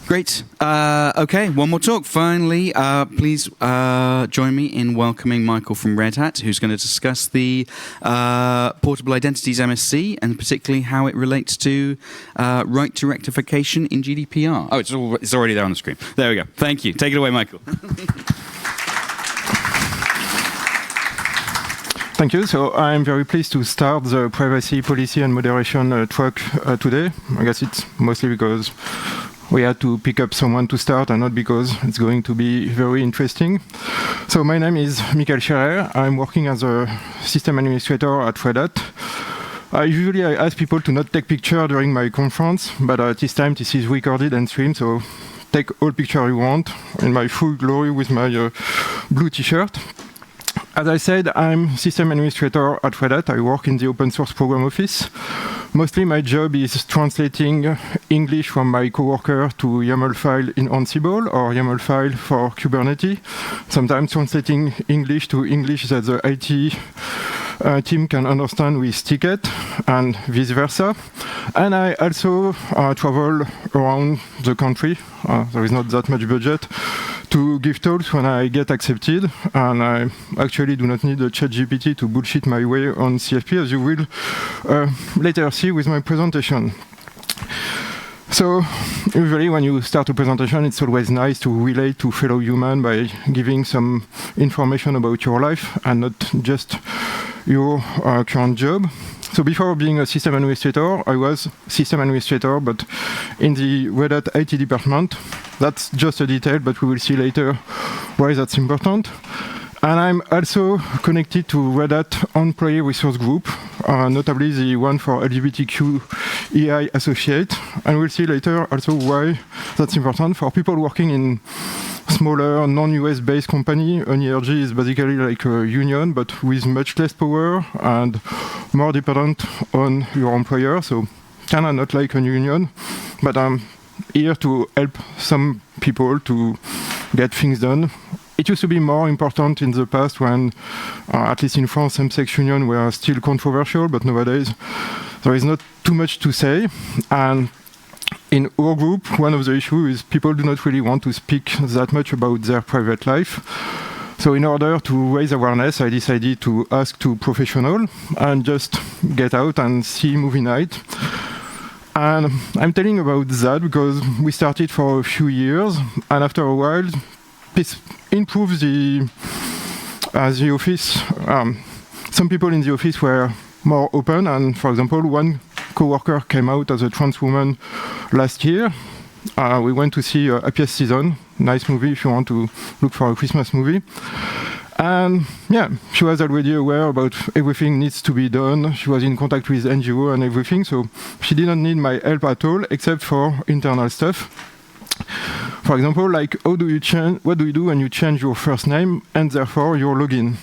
Great. Okay, one more talk. Finally, please join me in welcoming Michael from Red Hat, who's going to discuss the Portable Identities MSC, and particularly how it relates to right to rectification in GDPR. Oh, it's already there on the screen. There we go. Thank you. Take it away, Michael. Thank you. So I'm very pleased to start the privacy policy and moderation track today. I guess it's mostly because we had to pick up someone to start and not because it's going to be very interesting. So my name is Michael Scherer. I'm working as a system administrator at Red Hat. Usually I ask people to not take pictures during my conference, but this time this is recorded and streamed, so take all pictures you want in my full glory with my blue t-shirt. As I said, I'm system administrator at Red Hat. I work in the open source program office. Mostly my job is translating English from my coworker to YAML file in Ansible or YAML file for Kubernetes. Sometimes translating English to English that the IT team can understand with ticket and vice versa. And I also travel around the country. There is not that much budget to give talks when I get accepted, and I actually do not need a ChatGPT to bullshit my way on CFP, as you will later see with my presentation. So usually when you start a presentation, it's always nice to relate to fellow human by giving some information about your life and not just your current job. So before being a system administrator, I was system administrator, but in the Red Hat IT department. That's just a detail, but we will see later why that's important. And I'm also connected to Red Hat Employee Resource Group, notably the one for LGBTQEI Associate. And we'll see later also why that's important for people working in smaller, non-US based company. An ERG is basically like a union, but with much less power and more dependent on your employer. So kind of not like a union, but I'm here to help some people to get things done. It used to be more important in the past when, at least in France, same-sex unions were still controversial, but nowadays there is not too much to say. And in our group, one of the issues is people do not really want to speak that much about their private life. So in order to raise awareness, I decided to ask two professionals and just get out and see movie night. And I'm telling about that because we started for a few years, and after a while, this improves the office. Some people in the office were more open, and for example, one coworker came out as a trans woman last year. We went to see Happiest Season, nice movie if you want to look for a Christmas movie. And yeah, she was already aware about everything needs to be done. She was in contact with NGO and everything, so she didn't need my help at all, except for internal stuff. For example, like what do you do when you change your first name and therefore your login?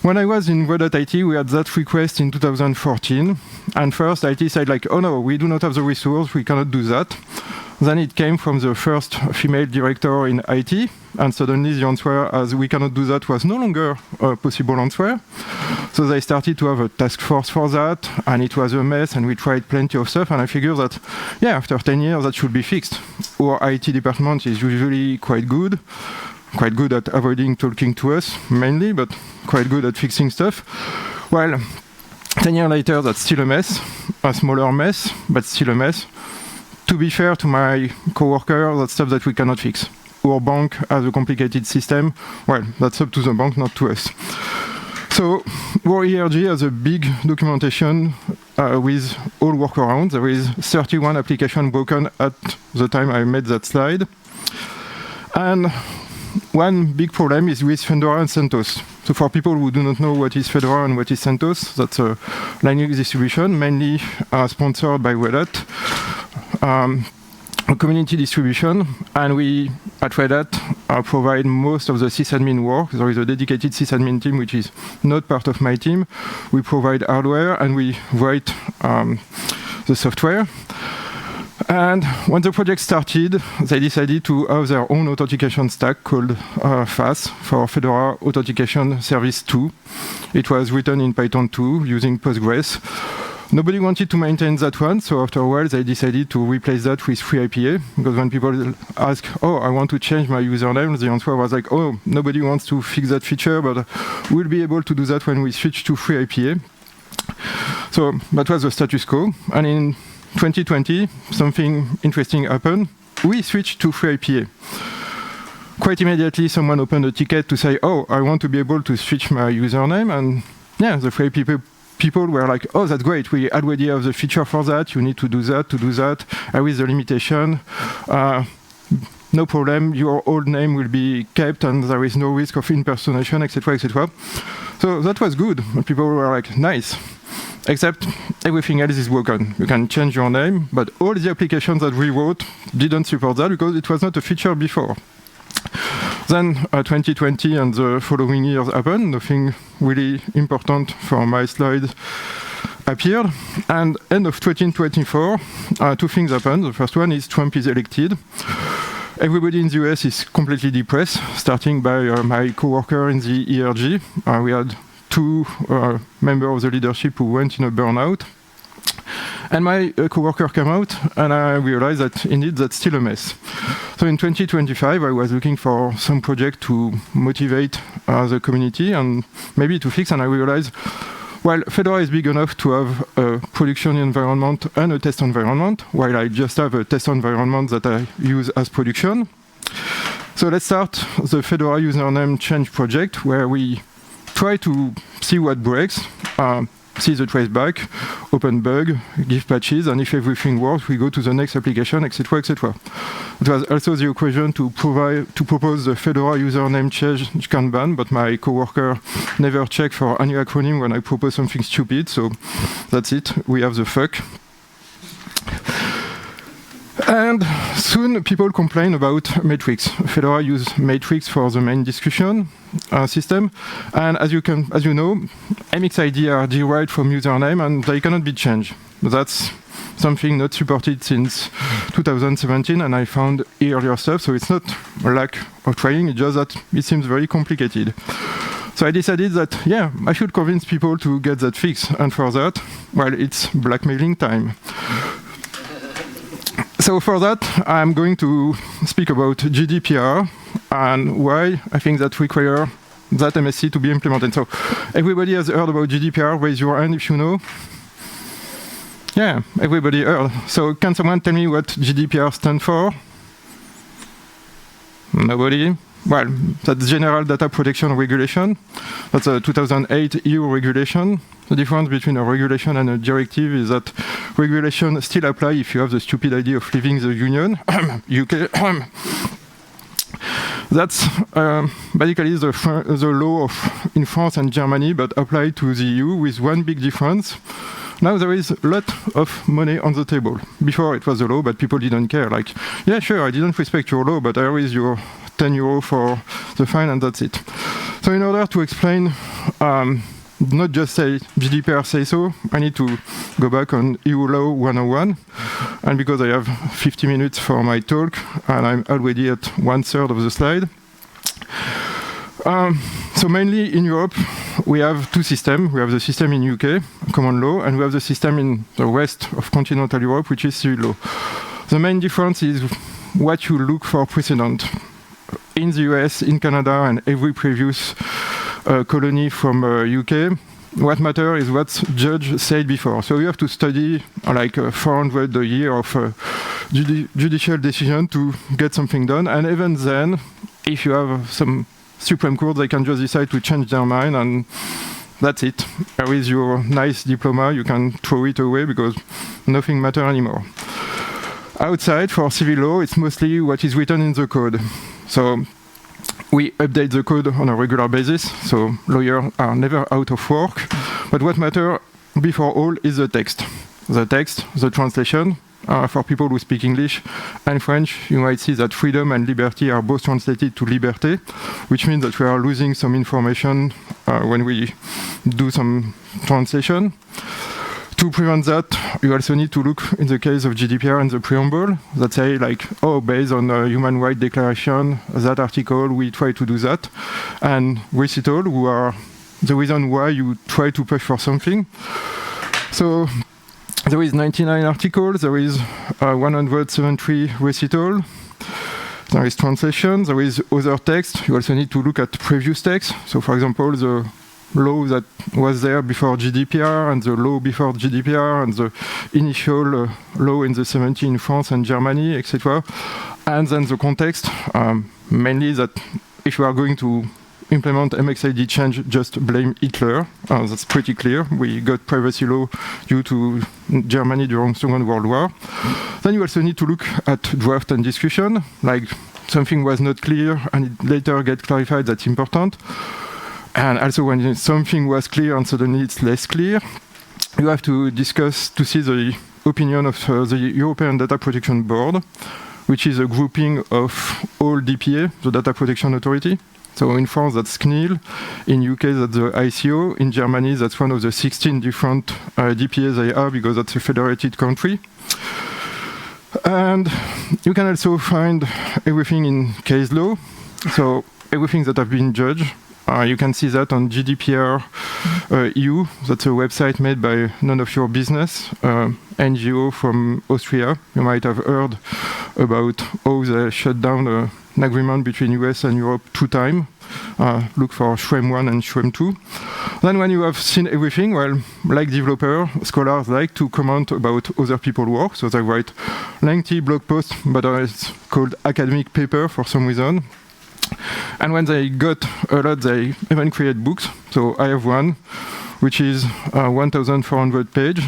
When I was in Red Hat IT, we had that request in 2014. And first IT said like, oh no, we do not have the resource, we cannot do that. Then it came from the first female director in IT, and suddenly the answer as we cannot do that was no longer a possible answer. So they started to have a task force for that, and it was a mess, and we tried plenty of stuff, and I figured that, yeah, after 10 years, that should be fixed. Our IT department is usually quite good at avoiding talking to us, mainly, but quite good at fixing stuff. Well, 10 years later, that's still a mess, a smaller mess, but still a mess. To be fair to my coworker, that's stuff that we cannot fix. Our bank has a complicated system. Well, that's up to the bank, not to us. So our ERG has a big documentation with all workarounds. There is 31 applications broken at the time I made that slide. And one big problem is with Fedora and CentOS. So for people who do not know what is Fedora and what is CentOS, that's a Linux distribution, mainly sponsored by Red Hat. A community distribution, and we at Red Hat provide most of the sysadmin work. There is a dedicated sysadmin team which is not part of my team. We provide hardware and we write the software. And when the project started, they decided to have their own authentication stack called FAS, for Fedora Authentication Service 2. It was written in Python 2 using Postgres. Nobody wanted to maintain that one, so after a while they decided to replace that with FreeIPA, because when people ask, oh, I want to change my username, the answer was like, oh, nobody wants to fix that feature, but we'll be able to do that when we switch to FreeIPA. So that was the status quo, and in 2020, something interesting happened. We switched to FreeIPA. Quite immediately, someone opened a ticket to say, oh, I want to be able to switch my username, and yeah, the FreeIPA people were like, oh, that's great, we already have the feature for that, you need to do that, Here is the limitation. No problem, your old name will be kept and there is no risk of impersonation, etc., etc. So that was good. People were like, nice. Except everything else is broken. You can change your name, but all the applications that we wrote didn't support that because it was not a feature before. Then 2020 and the following years happened. Nothing really important for my slide appeared. And end of 2024, two things happened. The first one is Trump is elected. Everybody in the US is completely depressed, starting by my coworker in the ERG. We had two members of the leadership who went in a burnout. And my coworker came out, and I realized that indeed that's still a mess. So in 2025, I was looking for some project to motivate the community and maybe to fix, and I realized, well, Fedora is big enough to have a production environment and a test environment, while I just have a test environment that I use as production. So let's start the Fedora username change project, where we try to see what breaks, see the traceback, open bug, give patches, and if everything works, we go to the next application, etc., etc. It was also the equation to propose the Fedora username change Kanban, but my coworker never checked for any acronym when I propose something stupid, so that's it. We have the fuck. And soon people complain about metrics. Fedora uses metrics for the main discussion system, and as you know, MXID are derived from username and they cannot be changed. That's something not supported since 2017, and I found earlier stuff, so it's not a lack of trying, it's just that it seems very complicated. So I decided that, yeah, I should convince people to get that fixed, and for that, well, it's blackmailing time. So for that, I'm going to speak about GDPR and why I think that requires that MSC to be implemented. So everybody has heard about GDPR, raise your hand if you know. Yeah, everybody heard. So can someone tell me what GDPR stands for? Nobody? Well, that's General Data Protection Regulation. That's a 2008 EU regulation. The difference between a regulation and a directive is that regulation still apply if you have the stupid idea of leaving the Union, UK. That's basically the law in France and Germany, but applied to the EU with one big difference. Now there is a lot of money on the table. Before it was a law, but people didn't care. Like, yeah, sure, I didn't respect your law, but I raise your 10 euro for the fine, and that's it. So in order to explain, not just say GDPR say so, I need to go back on EU Law 101. And because I have 50 minutes for my talk, and I'm already at 1/3 of the slide. So mainly in Europe, we have two systems. We have the system in UK, common law, and we have the system in the rest of continental Europe, which is civil law. The main difference is what you look for precedent. In the US, in Canada, and every previous colony from UK, what matters is what judge said before. So you have to study like 400 a year of judicial decision to get something done. And even then, if you have some Supreme Court, they can just decide to change their mind, and that's it. There is your nice diploma, you can throw it away because nothing matters anymore. Outside, for civil law, it's mostly what is written in the code. So we update the code on a regular basis, so lawyers are never out of work. But what matters before all is the text. The text, the translation. For people who speak English and French, you might see that freedom and liberty are both translated to liberté, which means that we are losing some information when we do some translation. To prevent that, you also need to look in the case of GDPR and the preamble that say like, oh, based on the Human Rights Declaration, that article, we try to do that. And recital, who are the reason why you try to push for something. So there is 99 articles, there is 173 recital, there is translation, there is other text. You also need to look at previous text. So for example, the law that was there before GDPR and the law before GDPR and the initial law in the 70s in France and Germany, etc. And then the context, mainly that if you are going to implement MXID change, just blame Hitler. That's pretty clear. We got privacy law due to Germany during Second World War. Then you also need to look at draft and discussion, like something was not clear and it later get clarified, that's important. And also when something was clear and suddenly it's less clear, you have to discuss to see the opinion of the European Data Protection Board, which is a grouping of all DPA, the Data Protection Authority. So in France, that's CNIL. In UK, that's the ICO. In Germany, that's one of the 16 different DPAs they have because that's a federated country. And you can also find everything in case law. So everything that have been judged. You can see that on GDPR EU. That's a website made by None of Your Business, NGO from Austria. You might have heard about how they shut down an agreement between US and Europe 2 times. Look for SHREM 1 and SHREM 2. Then when you have seen everything, well, like developer, scholars like to comment about other people's work. So they write lengthy blog posts, but it's called academic paper for some reason. And when they got a lot, they even create books. So I have one, which is 1,400 pages.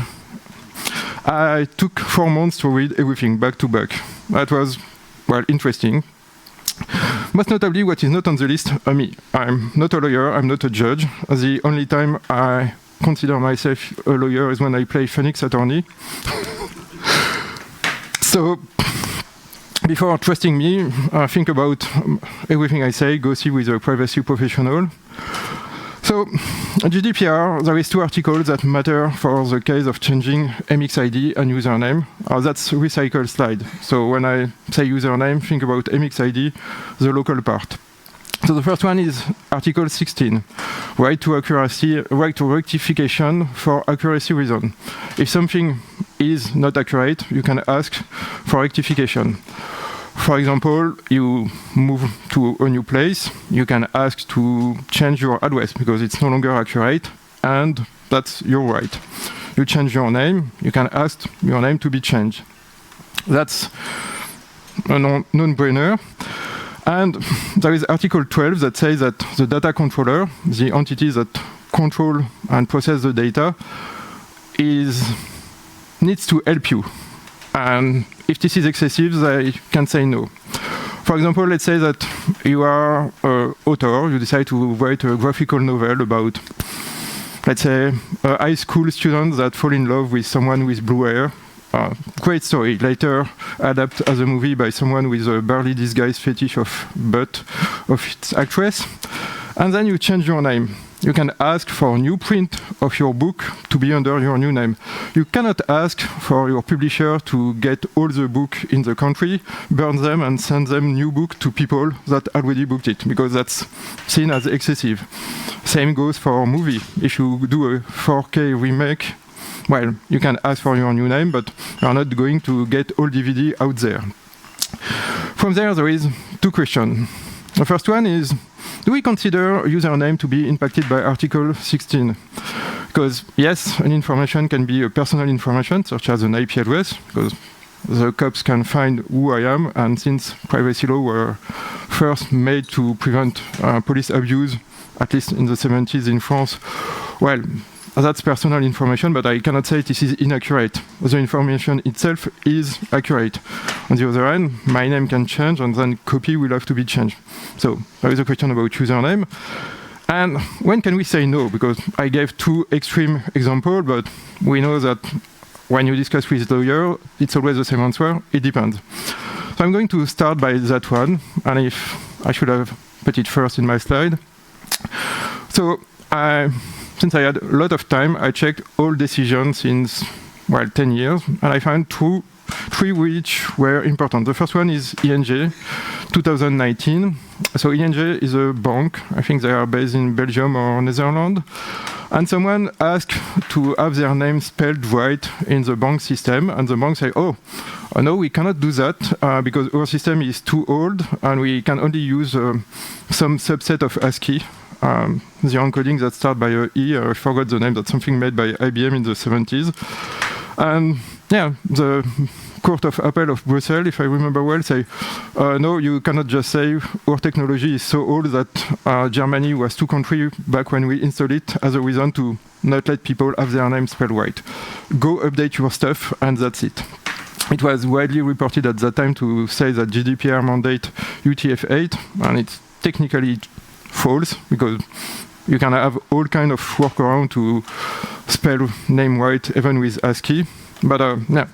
I took 4 months to read everything back to back. That was, well, interesting. Most notably, what is not on the list, me. I'm not a lawyer, I'm not a judge. The only time I consider myself a lawyer is when I play Phoenix Attorney. So, before trusting me, think about everything I say, go see with a privacy professional. So, GDPR, there is 2 articles that matter for the case of changing MXID and username. That's a recycled slide. So when I say username, think about MXID, the local part. So the first one is Article 16, right to accuracy, right to rectification for accuracy reason. If something is not accurate, you can ask for rectification. For example, you move to a new place, you can ask to change your address because it's no longer accurate, and that's your right. You change your name, you can ask your name to be changed. That's a non-brainer. And there is Article 12 that says that the data controller, the entity that control and process the data, needs to help you. And if this is excessive, they can say no. For example, let's say that you are an author, you decide to write a graphical novel about, let's say, a high school student that fall in love with someone with blue hair. Great story, later adapted as a movie by someone with a barely disguised fetish of butt of its actress. And then you change your name. You can ask for a new print of your book to be under your new name. You cannot ask for your publisher to get all the books in the country, burn them and send them new book to people that already booked it, because that's seen as excessive. Same goes for a movie. If you do a 4K remake, well, you can ask for your new name, but you are not going to get all DVD out there. From there is 2 questions. The first one is, do we consider username to be impacted by Article 16? Because yes, an information can be a personal information, such as an IP address, because the cops can find who I am, and since privacy law were first made to prevent police abuse, at least in the 70s in France, well, that's personal information, but I cannot say this is inaccurate. The information itself is accurate. On the other hand, my name can change, and then copy will have to be changed. So there is a question about username. And when can we say no? Because I gave 2 extreme examples, but we know that when you discuss with lawyer, it's always the same answer. It depends. So I'm going to start by that one, and if I should have put it first in my slide. So I since I had a lot of time, I checked all decisions since, well, 10 years, and I found three which were important. The first one is ING, 2019. So ING is a bank. I think they are based in Belgium or Netherlands. And someone asked to have their name spelled right in the bank system, and the bank say, oh, no, we cannot do that because our system is too old, and we can only use some subset of ASCII. The encoding that starts by a E, I forgot the name, that's something made by IBM in the 70s. And yeah, the Court of Appeal of Brussels, if I remember well, say, no, you cannot just say our technology is so old that Germany was too country back when we installed it as a reason to not let people have their name spelled right. Go update your stuff, and that's it. It was widely reported at that time to say that GDPR mandate UTF-8, and it's technically false, because you can have all kind of workaround to spell name right, even with ASCII. But yeah.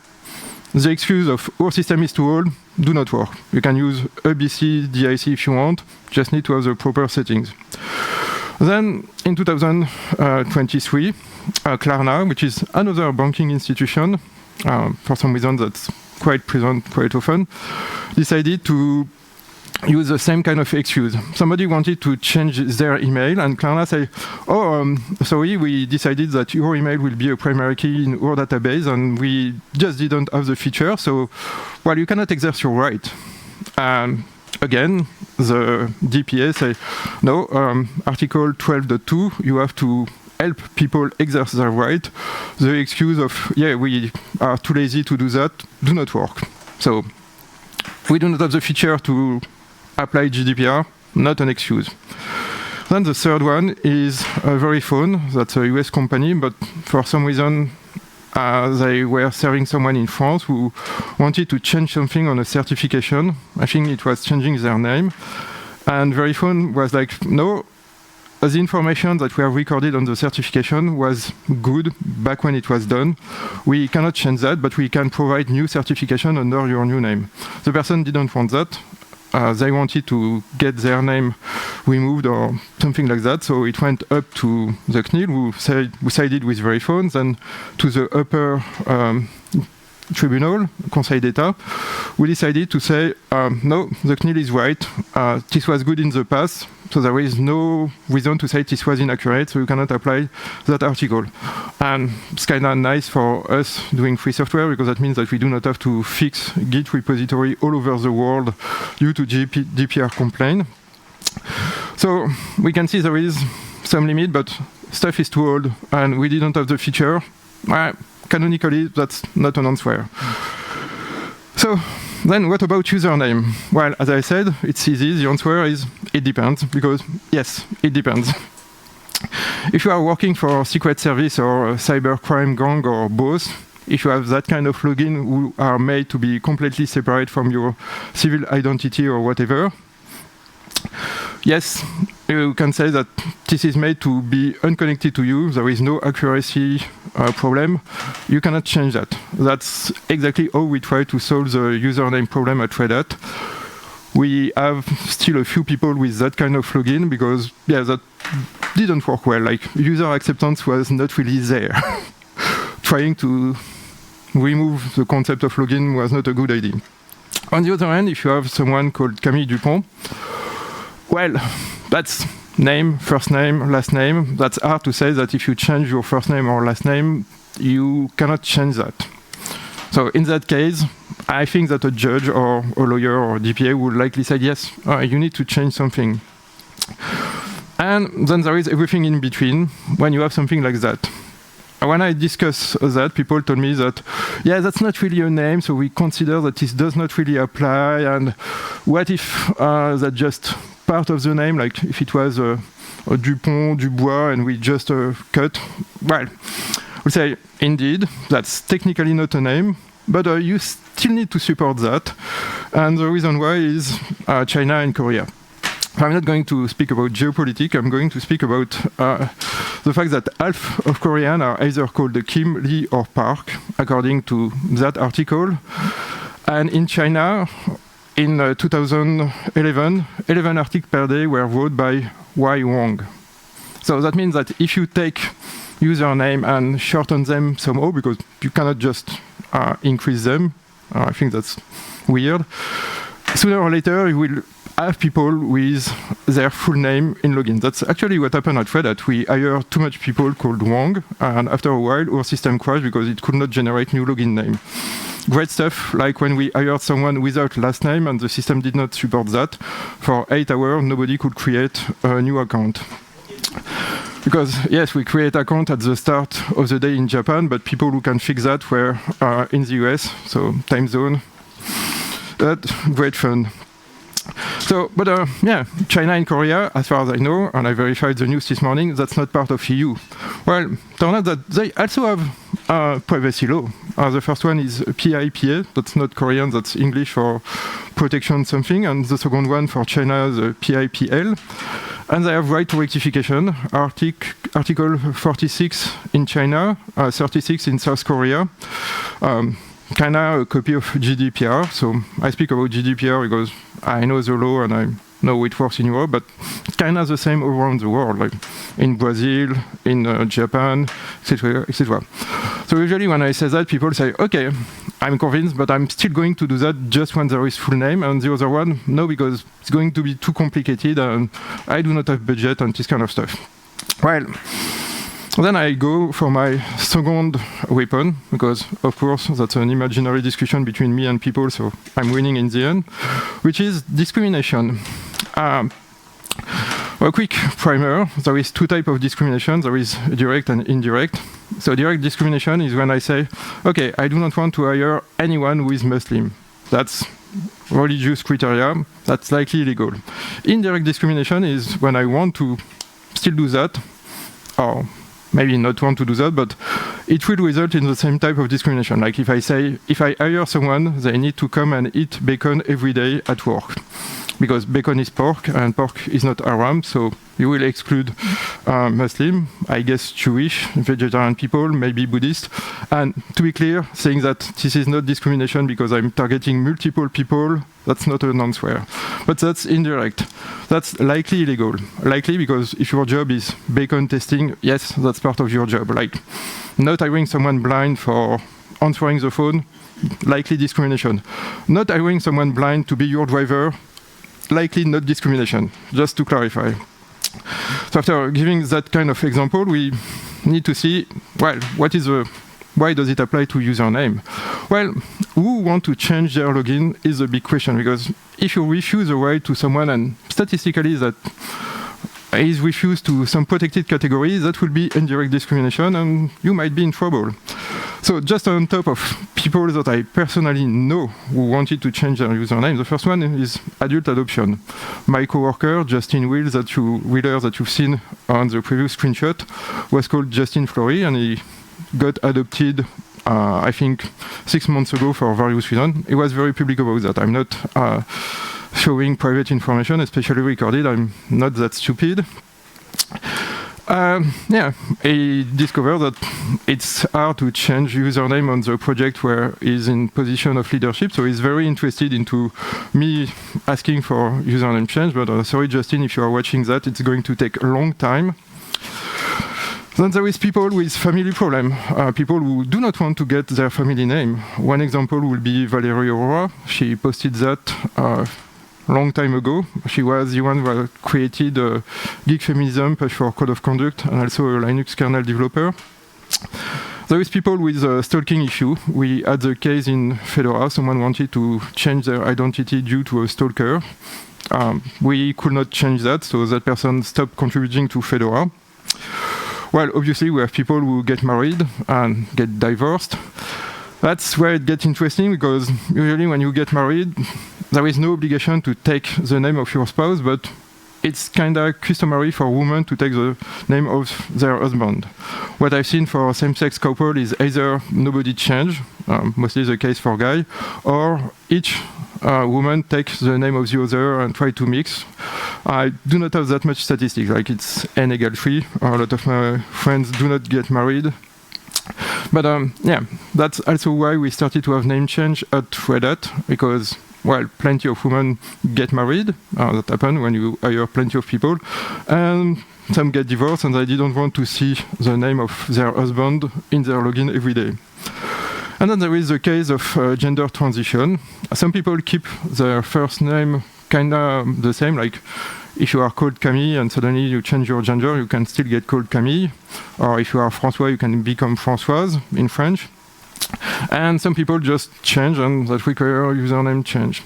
The excuse of our system is too old do not work. You can use ABC, DIC if you want, just need to have the proper settings. Then in 2023, Klarna, which is another banking institution, for some reason that's quite present quite often, decided to use the same kind of excuse. Somebody wanted to change their email, and Klarna say, oh, sorry, we decided that your email will be a primary key in our database, and we just didn't have the feature, so, well, you cannot exercise your right. Again, the DPA say, no, Article 12.2, you have to help people exercise their right. The excuse of, yeah, we are too lazy to do that, do not work. So, we do not have the feature to apply GDPR, not an excuse. Then the third one is Verifone. That's a US company, but for some reason they were serving someone in France who wanted to change something on a certification. I think it was changing their name. And Verifone was like, no, the information that were recorded on the certification was good back when it was done. We cannot change that, but we can provide new certification under your new name. The person didn't want that. They wanted to get their name removed or something like that, so it went up to the CNIL, who sided with Verifone, and to the upper tribunal, Conseil d'État, who decided to say, no, the CNIL is right, this was good in the past, so there is no reason to say this was inaccurate, so you cannot apply that article. And it's kind of nice for us doing free software, because that means that we do not have to fix Git repository all over the world due to GDPR complaint. So we can see there is some limit, but stuff is too old, and we didn't have the feature. Canonically, that's not an answer. So then what about username? Well, as I said, it's easy. The answer is it depends, because yes, it depends. If you are working for a secret service or a cybercrime gang or both, if you have that kind of login who are made to be completely separate from your civil identity or whatever, yes, you can say that this is made to be unconnected to you. There is no accuracy problem. You cannot change that. That's exactly how we try to solve the username problem at Red Hat. We have still a few people with that kind of login because, yeah, that didn't work well. Like, user acceptance was not really there. Trying to remove the concept of login was not a good idea. On the other hand, if you have someone called Camille Dupont, well, that's name, first name, last name. That's hard to say that if you change your first name or last name, you cannot change that. So in that case, I think that a judge or a lawyer or a DPA would likely say, yes, you need to change something. And then there is everything in between when you have something like that. When I discuss that, people told me that, yeah, that's not really a name, so we consider that this does not really apply, and what if that's just part of the name, like if it was a Dupont, Dubois, and we just cut? Well, we'll say, indeed, that's technically not a name, but you still need to support that, and the reason why is China and Korea. I'm not going to speak about geopolitics, I'm going to speak about the fact that half of Koreans are either called Kim, Lee, or Park, according to that article. And in China, in 2011, 11 articles per day were wrote by Y. Wang. So that means that if you take username and shorten them somehow, because you cannot just increase them. I think that's weird. Sooner or later, you will have people with their full name in login. That's actually what happened at Red Hat. We hired too much people called Wang, and after a while, our system crashed because it could not generate new login name. Great stuff, like when we hired someone without last name and the system did not support that. For 8 hours, nobody could create a new account. Because, yes, we create account at the start of the day in Japan, but people who can fix that were in the US, so time zone. That's great fun. So, but yeah, China and Korea, as far as I know, and I verified the news this morning, that's not part of EU. Well, turns out that they also have privacy law. The first one is PIPA, that's not Korean, that's English for protection something, and the second one for China, the PIPL. And they have right to rectification, Article 46 in China, 36 in South Korea. Kind of a copy of GDPR. So I speak about GDPR because I know the law and I know it works in Europe, but it's kind of the same around the world, like in Brazil, in Japan, etc., etc. So usually when I say that, people say, okay, I'm convinced, but I'm still going to do that just when there is full name, and the other one, no, because it's going to be too complicated and I do not have budget and this kind of stuff. Well, then I go for my second weapon, because of course that's an imaginary discussion between me and people, so I'm winning in the end, which is discrimination. A quick primer, there is two types of discrimination. There is direct and indirect. So direct discrimination is when I say, okay, I do not want to hire anyone who is Muslim. That's religious criteria, that's likely illegal. Indirect discrimination is when I want to still do that, or maybe not want to do that, but it will result in the same type of discrimination. Like if I say, if I hire someone, they need to come and eat bacon every day at work. Because bacon is pork, and pork is not haram, so you will exclude Muslim, I guess Jewish, vegetarian people, maybe Buddhist. And to be clear, saying that this is not discrimination because I'm targeting multiple people, that's not an answer. But that's indirect. That's likely illegal. Likely because if your job is bacon testing, yes, that's part of your job. Like not hiring someone blind for answering the phone, likely discrimination. Not hiring someone blind to be your driver, likely not discrimination, just to clarify. So after giving that kind of example, we need to see, well, why does it apply to username? Well, who want to change their login is a big question, because if you refuse a right to someone, and statistically that is refused to some protected category, that will be indirect discrimination and you might be in trouble. So just on top of people that I personally know who wanted to change their username, the first one is adult adoption. My coworker, Justin Wheeler, that you've seen on the previous screenshot, was called Justin Flory, and he got adopted, I think, 6 months ago for various reasons. He was very public about that. I'm not showing private information, especially recorded. I'm not that stupid. Yeah, he discovered that it's hard to change username on the project where he's in position of leadership, so he's very interested into me asking for username change, but sorry Justin, if you are watching that, it's going to take a long time. Then there is people with family problem, people who do not want to get their family name. One example will be Valerie Aurora. She posted that long time ago. She was the one who created Geek Feminism page for Code of Conduct, and also a Linux kernel developer. There is people with a stalking issue. We had the case in Fedora. Someone wanted to change their identity due to a stalker. We could not change that, so that person stopped contributing to Fedora. Well, obviously, we have people who get married and get divorced. That's where it gets interesting, because usually when you get married, there is no obligation to take the name of your spouse, but it's kind of customary for women to take the name of their husband. What I've seen for same-sex couple is either nobody change, mostly the case for guy, or each woman takes the name of the other and try to mix. I do not have that much statistics, like it's n equal 3. A lot of my friends do not get married. But yeah, that's also why we started to have name change at Red Hat, because, well, plenty of women get married. That happens when you hire plenty of people. And some get divorced and they didn't want to see the name of their husband in their login every day. And then there is the case of gender transition. Some people keep their first name kind of the same, like if you are called Camille and suddenly you change your gender, you can still get called Camille. Or if you are François, you can become Françoise in French. And some people just change and that require username change.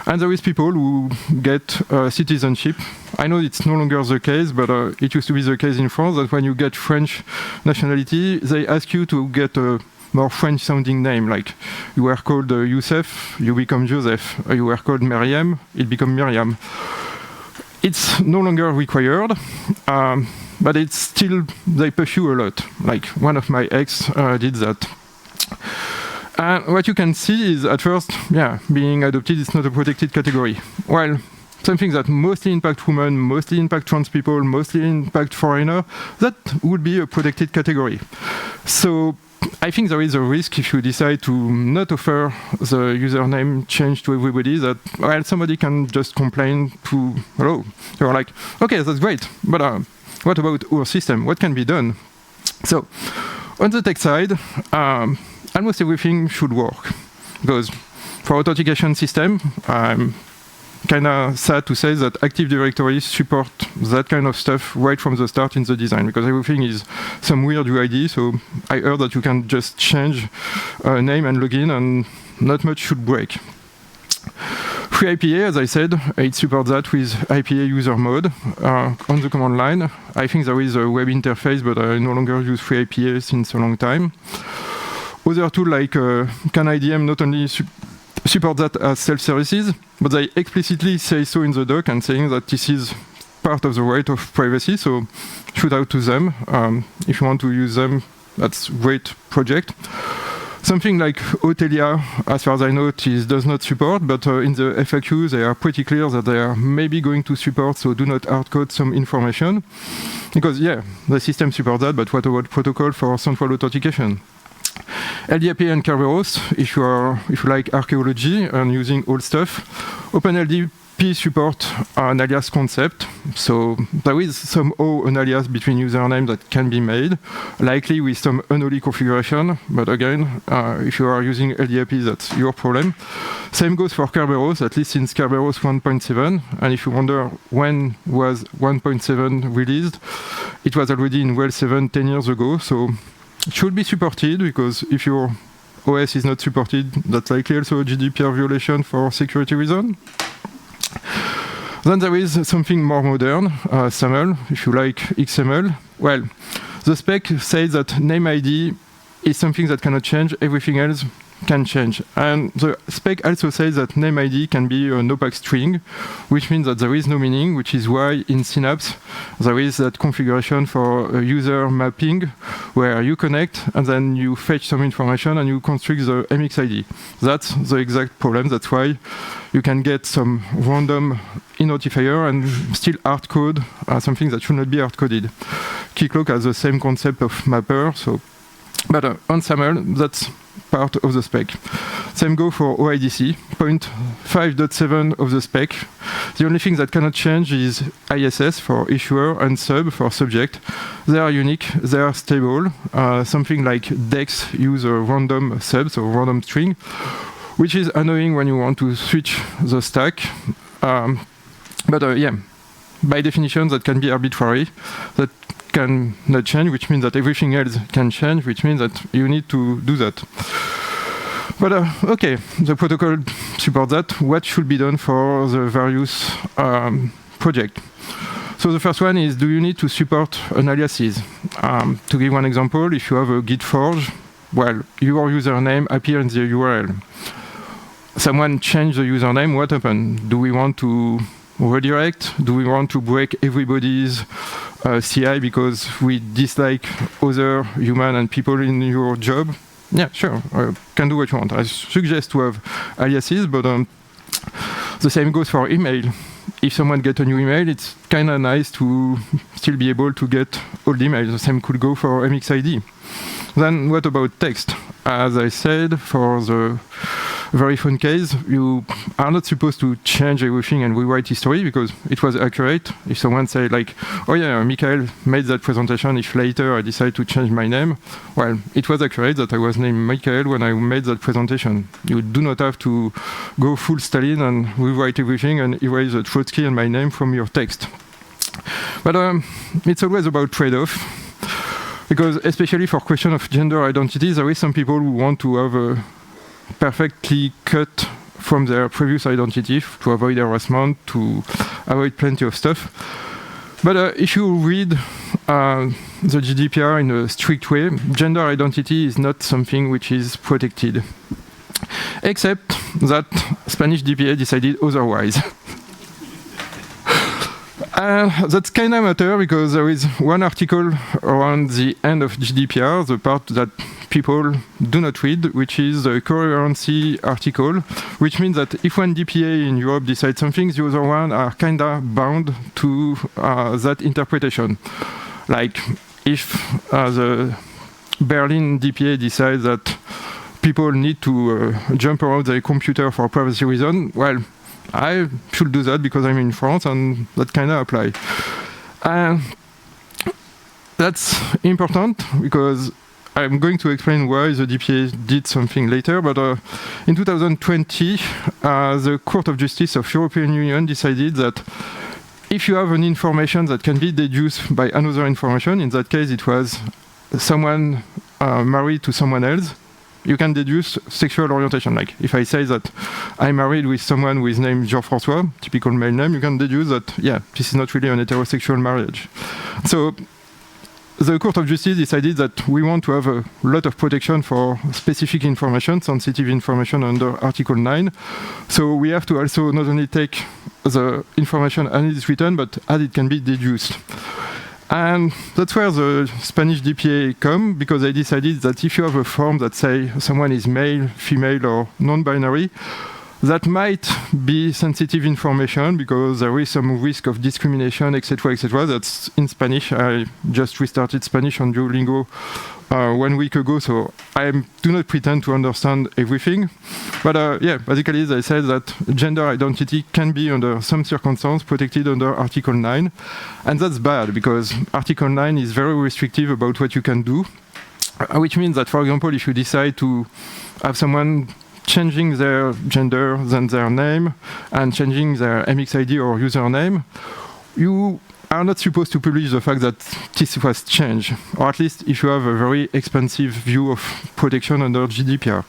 And there is people who get citizenship. I know it's no longer the case, but it used to be the case in France that when you get French nationality, they ask you to get a more French-sounding name. Like you were called Youssef, you become Joseph. You were called Maryam, it becomes Miriam. It's no longer required, but it's still, they pursue a lot. Like one of my ex did that. What you can see is at first, being adopted is not a protected category. Well, something that mostly impact women, mostly impact trans people, mostly impact foreigner, that would be a protected category. So I think there is a risk if you decide to not offer the username change to everybody that, well, somebody can just complain to, hello, you're like, okay, that's great, but what about our system? What can be done? So on the tech side, almost everything should work. Because for authentication system, I'm kind of sad to say that Active Directory support that kind of stuff right from the start in the design, because everything is some weird UID, so I heard that you can just change name and login and not much should break. FreeIPA, as I said, it supports that with IPA user mode on the command line. I think there is a web interface, but I no longer use FreeIPA since a long time. Other tools like CanIDM not only support that as self-services, but they explicitly say so in the doc and saying that this is part of the right of privacy, so shout out to them. If you want to use them, that's a great project. Something like Hotelia, as far as I know, does not support, but in the FAQ, they are pretty clear that they are maybe going to support, so do not hardcode some information. Because, the system supports that, but what about protocol for central authentication? LDAP and Kerberos, if you like archaeology and using old stuff. OpenLDP support an alias concept, so there is somehow an alias between usernames that can be made, likely with some unholy configuration, but again, if you are using LDAP, that's your problem. Same goes for Kerberos, at least since Kerberos 1.7, and if you wonder when was 1.7 released, it was already in Well 7 10 years ago, so it should be supported, because if your OS is not supported, that's likely also a GDPR violation for security reasons. Then there is something more modern, SAML, if you like XML. Well, the spec says that name ID is something that cannot change, everything else can change. And the spec also says that name ID can be an opaque string, which means that there is no meaning, which is why in Synapse there is that configuration for a user mapping where you connect and then you fetch some information and you construct the MXID. That's the exact problem. That's why you can get some random identifier and still hard code something that should not be hard coded. Keycloak has the same concept of mapper, so but on SAML, that's part of the spec. Same go for OIDC, point 5.7 of the spec. The only thing that cannot change is ISS for issuer and sub for subject. They are unique, they are stable. Something like DEX use a random sub, so random string, which is annoying when you want to switch the stack. By definition, that can be arbitrary. That can not change, which means that everything else can change, which means that you need to do that. But okay, the protocol supports that. What should be done for the various projects? So the first one is, do you need to support an aliases? To give one example, if you have a Git forge, well, your username appears in the URL. Someone changed the username, what happened? Do we want to redirect? Do we want to break everybody's CI because we dislike other human and people in your job? Yeah, sure, can do what you want. I suggest to have aliases, but the same goes for email. If someone gets a new email, it's kind of nice to still be able to get old emails. The same could go for MXID. Then what about text? As I said, for the very fun case. You are not supposed to change everything and rewrite history because it was accurate. If someone say like, oh yeah, Michael made that presentation, if later I decide to change my name, well, it was accurate that I was named Michael when I made that presentation. You do not have to go full Stalin and rewrite everything and erase the Trotsky and my name from your text. But it's always about trade-off, because especially for question of gender identity, there is some people who want to have a perfectly cut from their previous identity to avoid harassment, to avoid plenty of stuff. But if you read the GDPR in a strict way, gender identity is not something which is protected, except that Spanish DPA decided otherwise. That's kind of matter because there is one article around the end of GDPR, the part that people do not read, which is the coherency article, which means that if one DPA in Europe decides something, the other one are kind of bound to that interpretation. Like if the Berlin DPA decides that people need to jump around their computer for privacy reasons, well, I should do that because I'm in France and that kind of apply. That's important because I'm going to explain why the DPA did something later, but in 2020, the Court of Justice of European Union decided that if you have an information that can be deduced by another information, in that case it was someone married to someone else, you can deduce sexual orientation. Like if I say that I'm married with someone with name Jean-François, typical male name, you can deduce that, yeah, this is not really an heterosexual marriage. So the Court of Justice decided that we want to have a lot of protection for specific information, sensitive information under Article 9. So we have to also not only take the information as it is written, but as it can be deduced. And that's where the Spanish DPA come, because they decided that if you have a form that say someone is male, female, or non-binary, that might be sensitive information because there is some risk of discrimination, etc., etc. That's in Spanish. I just restarted Spanish on Duolingo 1 week ago, so I do not pretend to understand everything. But yeah, basically they said that gender identity can be under some circumstances protected under Article 9. And that's bad because Article 9 is very restrictive about what you can do, which means that, for example, if you decide to have someone changing their gender, then their name, and changing their MXID or username, you are not supposed to publish the fact that this was changed, or at least if you have a very expansive view of protection under GDPR.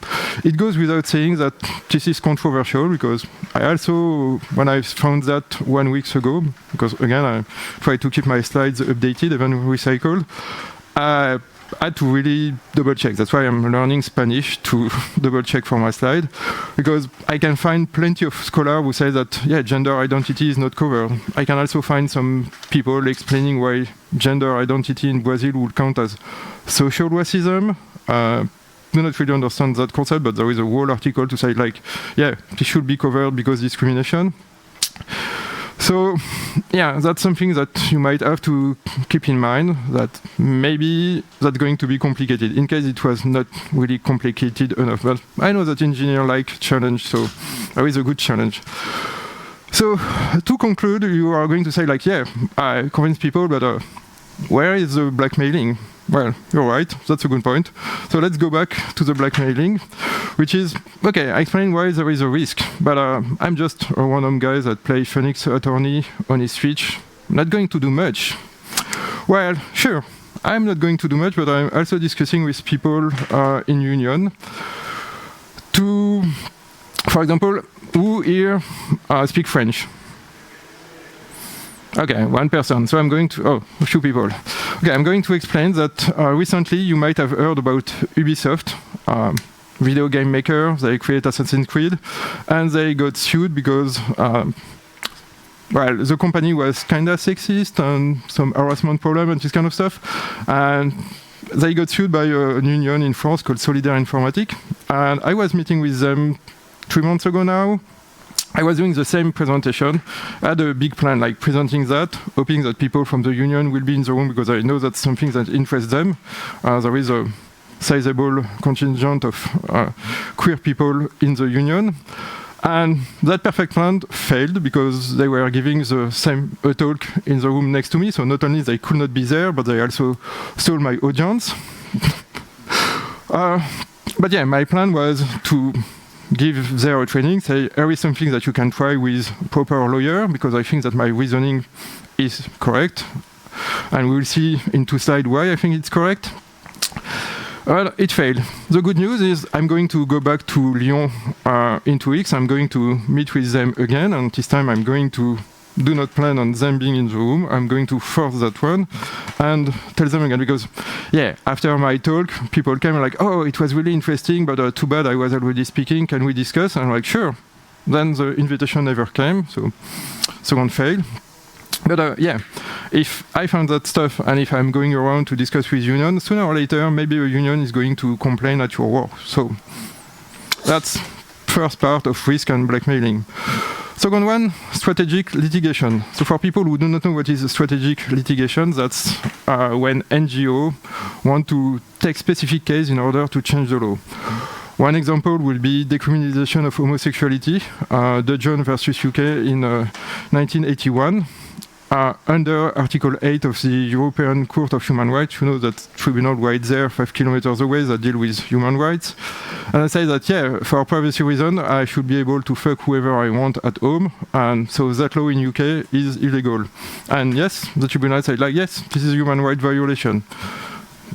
It goes without saying that this is controversial, because I also, when I found that 1 week ago, because again, I try to keep my slides updated, even recycled, I had to really double check. That's why I'm learning Spanish, to double check for my slide, because I can find plenty of scholars who say that, yeah, gender identity is not covered. I can also find some people explaining why gender identity in Brazil would count as social racism. Do not really understand that concept, but there is a whole article to say like, yeah, this should be covered because discrimination. So, yeah, that's something that you might have to keep in mind, that maybe that's going to be complicated, in case it was not really complicated enough. But I know that engineers like challenge, so there is a good challenge. So, to conclude, you are going to say like, yeah, I convince people, but where is the blackmailing? Well, you're right, that's a good point. So let's go back to the blackmailing, which is, okay, I explained why there is a risk, but I'm just a random guy that plays Phoenix Attorney on his Switch, not going to do much. Well, sure, I'm not going to do much, but I'm also discussing with people in union to, for example, who here speak French? Okay, one person. So I'm going to, oh, a few people. Okay, I'm going to explain that recently you might have heard about Ubisoft, video game maker. They create Assassin's Creed, and they got sued because, well, the company was kind of sexist and some harassment problem and this kind of stuff. And they got sued by a union in France called Solidaire Informatique. And I was meeting with them 3 months ago now. I was doing the same presentation. I had a big plan, like presenting that, hoping that people from the union will be in the room because I know that's something that interests them. There is a sizable contingent of queer people in the union. And that perfect plan failed because they were giving the same talk in the room next to me. So not only they could not be there, but they also stole my audience. But yeah, my plan was to give their training, say, here is something that you can try with proper lawyer, because I think that my reasoning is correct. And we'll see in 2 slides why I think it's correct. Well, it failed. The good news is I'm going to go back to Lyon in 2 weeks. I'm going to meet with them again, and this time I'm going to do not plan on them being in the room. I'm going to force that one and tell them again, because, yeah, after my talk, people came like, oh, it was really interesting, but too bad I was already speaking. Can we discuss? And I'm like, sure. Then the invitation never came, so second fail. But yeah, if I found that stuff and if I'm going around to discuss with union, sooner or later, maybe a union is going to complain at your work. So that's first part of risk and blackmailing. Second one, strategic litigation. So for people who do not know what is strategic litigation, that's when NGO want to take specific case in order to change the law. One example will be decriminalization of homosexuality, Dudgeon versus UK in 1981. Under Article 8 of the European Court of Human Rights, you know that tribunal right there, 5 kilometers away, that deal with human rights. And I say that, yeah, for privacy reason, I should be able to fuck whoever I want at home. And so that law in UK is illegal. And yes, the tribunal said, like, yes, this is a human right violation.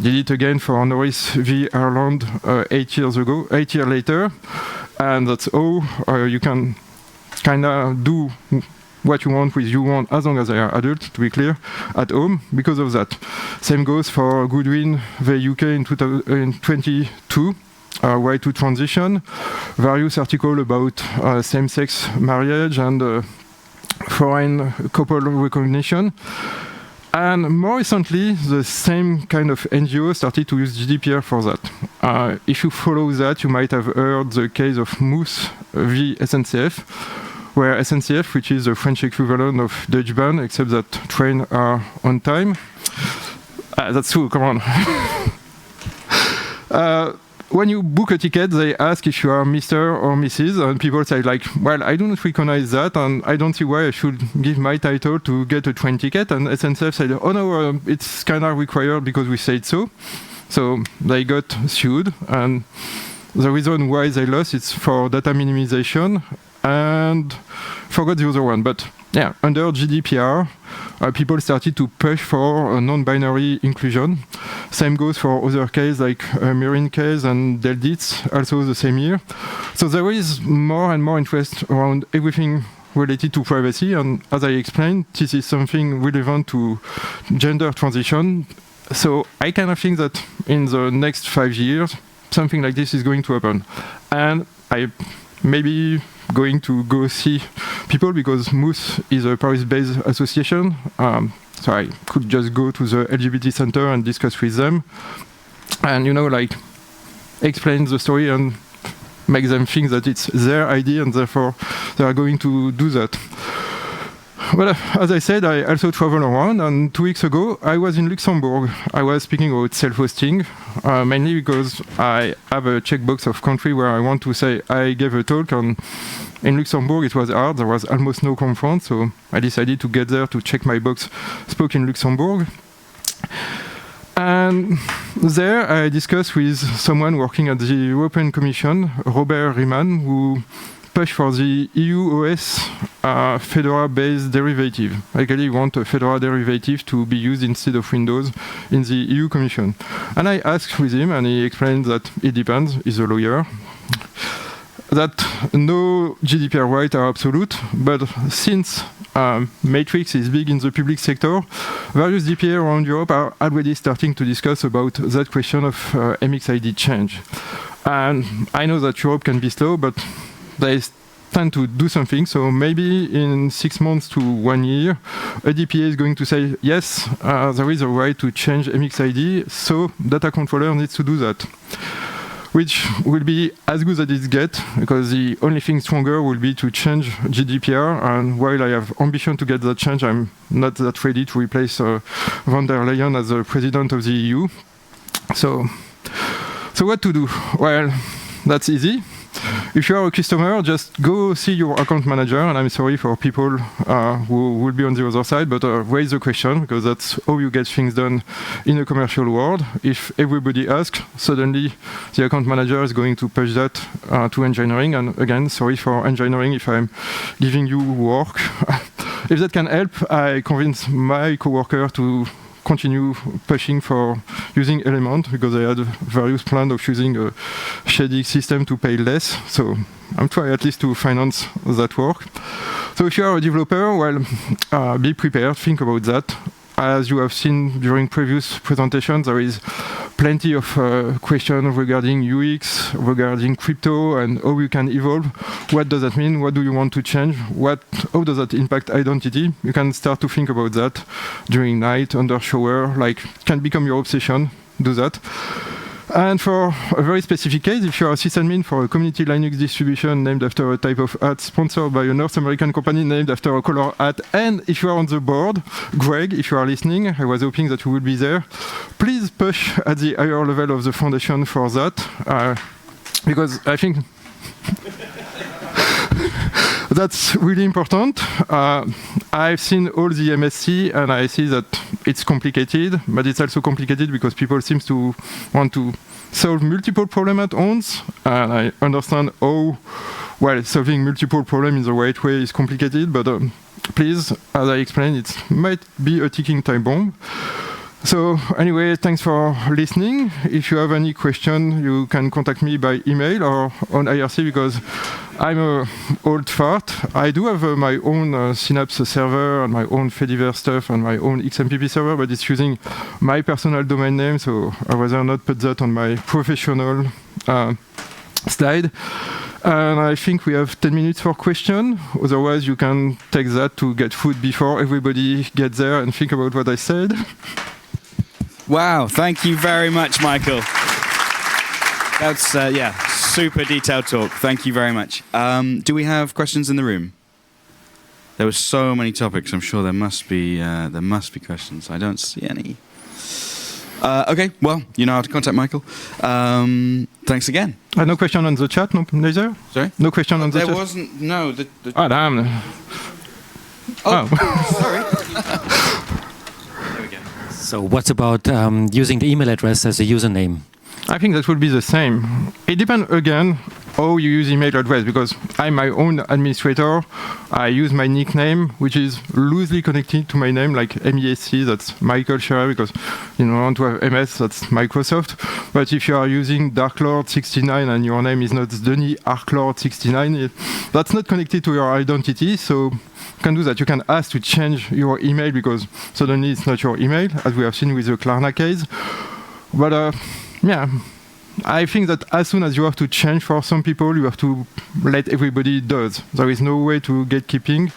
Did it again for Norris v. Ireland 8 years later. And that's you can kind of do what you want with you want, as long as they are adult, to be clear, at home, because of that. Same goes for Goodwin v. UK in 2022, right to transition, various articles about same-sex marriage and foreign couple recognition. And more recently, the same kind of NGO started to use GDPR for that. If you follow that, you might have heard the case of Mousse v. SNCF, where SNCF, which is the French equivalent of Deutsche Bahn, except that trains are on time. That's true, come on. When you book a ticket, they ask if you are Mr. or Mrs. And people say like, well, I do not recognize that, and I don't see why I should give my title to get a train ticket. And SNCF said, oh no, it's kind of required because we said so. So they got sued, and the reason why they lost is for data minimization, and forgot the other one. But yeah, under GDPR, people started to push for a non-binary inclusion. Same goes for other cases like Marine case and Deldits, also the same year. So there is more and more interest around everything related to privacy. And as I explained, this is something relevant to gender transition. So I kind of think that in the next 5 years, something like this is going to happen. And I maybe going to go see people, because Mousse is a Paris-based association. So I could just go to the LGBT center and discuss with them. And, you know, like, explain the story and make them think that it's their idea and therefore they are going to do that. Well, as I said, I also travel around, and 2 weeks ago I was in Luxembourg. I was speaking about self-hosting, mainly because I have a checkbox of country where I want to say I gave a talk, and in Luxembourg it was hard, there was almost no conference, so I decided to get there to check my box, spoke in Luxembourg. And there I discussed with someone working at the European Commission, Robert Riemann, who pushed for the EU OS Fedora-based derivative. Actually, we want a Fedora derivative to be used instead of Windows in the EU Commission. And I asked with him, and he explained that it depends, he's a lawyer, that no GDPR rights are absolute, but since Matrix is big in the public sector, various DPA around Europe are already starting to discuss about that question of MXID change. And I know that Europe can be slow, but they tend to do something. So maybe in 6 months to 1 year, a DPA is going to say, yes, there is a right to change MXID, so data controller needs to do that. Which will be as good as it gets, because the only thing stronger will be to change GDPR. And while I have ambition to get that change, I'm not that ready to replace von der Leyen as the president of the EU. So So what to do? Well, that's easy. If you are a customer, just go see your account manager, and I'm sorry for people who will be on the other side, but raise the question, because that's how you get things done in a commercial world. If everybody asks, suddenly the account manager is going to push that to engineering, and again, sorry for engineering if I'm giving you work. If that can help, I convince my coworker to continue pushing for using Element, because I had various plans of using a shading system to pay less. So I'm trying at least to finance that work. So if you are a developer, well, be prepared, think about that. As you have seen during previous presentations, there is plenty of questions regarding UX, regarding crypto, and how you can evolve. What does that mean? What do you want to change? How does that impact identity? You can start to think about that during night, under shower, like it can become your obsession. Do that. And for a very specific case, if you are a sysadmin for a community Linux distribution named after a type of hat sponsored by a North American company named after a color hat, and if you are on the board, Greg, if you are listening, I was hoping that you would be there, please push at the higher level of the foundation for that, because I think that's really important. I've seen all the MSC, and I see that it's complicated, but it's also complicated because people seem to want to solve multiple problems at once, and I understand how, well, solving multiple problems in the right way is complicated, but please, as I explained, it might be a ticking time bomb. So anyway, thanks for listening. If you have any question, you can contact me by email or on IRC, because I'm an old fart. I do have my own Synapse server and my own Fediverse stuff and my own XMPP server, but it's using my personal domain name, so I rather not put that on my professional slide. And I think we have 10 minutes for question. Otherwise, you can take that to get food before everybody gets there and think about what I said. Wow, thank you very much, Michael. That's, super detailed talk. Thank you very much. Do we have questions in the room? There were so many topics. I'm sure there must be questions. I don't see any. Okay, well, you know how to contact Michael. Thanks again. No question on the chat, no, neither? Sorry? No question on the chat? There wasn't, no. Oh, damn. Oh. Sorry. There we go. So what about using the email address as a username? I think that would be the same. It depends, again, how you use email address, because I'm my own administrator. I use my nickname, which is loosely connected to my name, like MSC, that's Michael Scherer, because you don't want to have MS, that's Microsoft. But if you are using Darklord69 and your name is not Denis Arklord69, that's not connected to your identity, so you can do that. You can ask to change your email, because suddenly it's not your email, as we have seen with the Klarna case. But yeah, I think that as soon as you have to change for some people, you have to let everybody do it. There is no way to gatekeeping.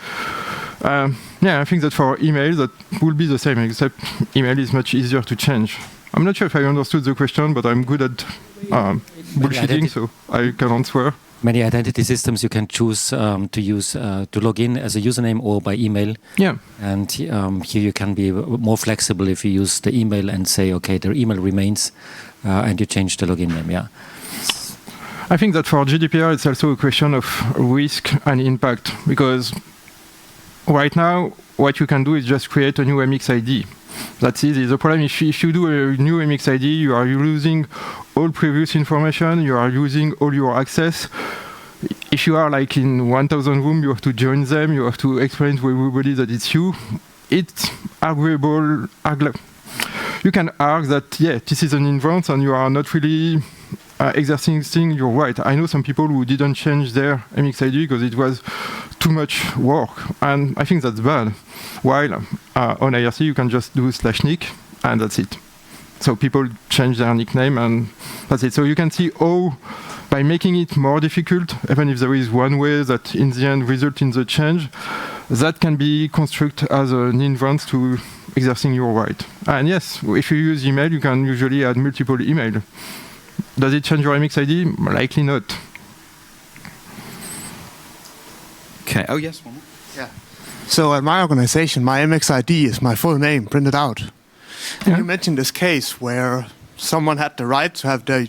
Yeah, I think that for email, that will be the same, except email is much easier to change. I'm not sure if I understood the question, but I'm good at bullshitting, so I can answer. Many identity systems you can choose to use to log in as a username or by email. Yeah. And here you can be more flexible if you use the email and say, okay, their email remains, and you change the login name. Yeah. I think that for GDPR, it's also a question of risk and impact, because right now, what you can do is just create a new MXID. That's easy. The problem is if you do a new MXID, you are losing all previous information, you are losing all your access. If you are like in 1,000 rooms, you have to join them, you have to explain to everybody that it's you. It's arguable. You can argue that, yeah, this is an advance and you are not really exercising your right. I know some people who didn't change their MXID because it was too much work, and I think that's bad. While on IRC you can just do /nick and that's it. So people change their nickname and that's it. So you can see how by making it more difficult, even if there is one way that in the end result in the change, that can be constructed as an advance to exercising your right. And yes, if you use email, you can usually add multiple email. Does it change your MXID? Likely not. Okay. Oh, yes, one more. Yeah. So at my organization, my MXID is my full name printed out. And you mentioned this case where someone had the right to have their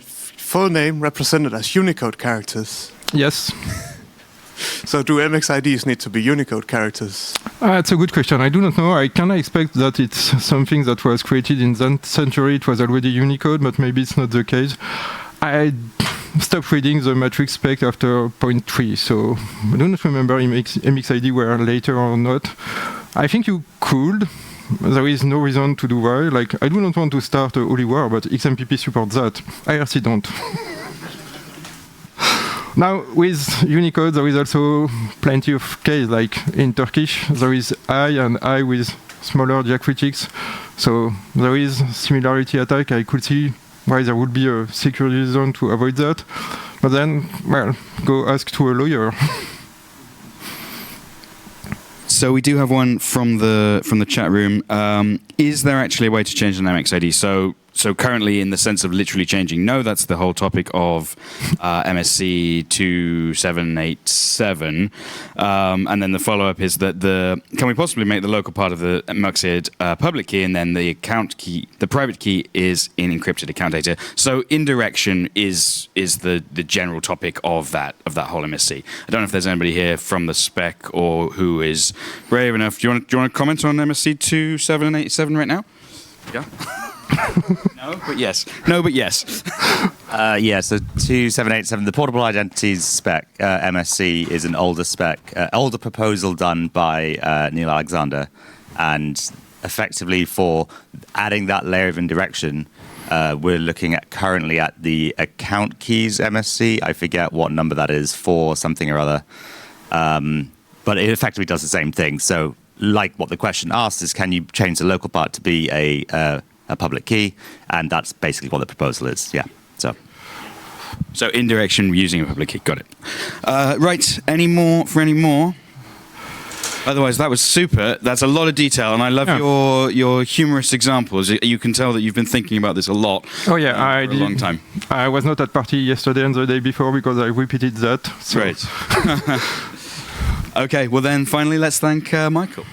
full name represented as Unicode characters? Yes. So do MXIDs need to be Unicode characters? It's a good question. I do not know. I kind of expect that it's something that was created in that century. It was already Unicode, but maybe it's not the case. I stopped reading the matrix spec after 0.3, so I do not remember MXID were later or not. I think you could. There is no reason to do why. Like, I do not want to start a holy war, but XMPP supports that. IRC don't. Now, with Unicode, there is also plenty of case, like in Turkish, there is I and I with smaller diacritics. So there is similarity attack. I could see why there would be a security reason to avoid that. But then, well, go ask to a lawyer. So we do have one from the chat room. Is there actually a way to change an MXID? So currently, in the sense of literally changing, no, that's the whole topic of MSC 2787. And then the follow-up is that can we possibly make the local part of the MXID public key, and then the account key, the private key, is in encrypted account data. So indirection is the general topic of that whole MSC. I don't know if there's anybody here from the spec or who is brave enough. Do you want to comment on MSC 2787 right now? Yeah. No, but yes. No, but yes. Yeah, so 2787, the Portable Identities spec, MSC, is an older spec, older proposal done by Neil Alexander. And effectively for adding that layer of indirection, we're looking at currently at the account keys MSC. I forget what number that is, 4 something or other. But it effectively does the same thing. So like what the question asks is, can you change the local part to be a public key? And that's basically what the proposal is. Yeah. So indirection using a public key. Got it. Right. Any more? Otherwise, that was super. That's a lot of detail, and I love your humorous examples. You can tell that you've been thinking about this a lot. Oh yeah, for a long time. I was not at party yesterday and the day before because I repeated that. So. Great. Okay. Well, then finally, let's thank Michael.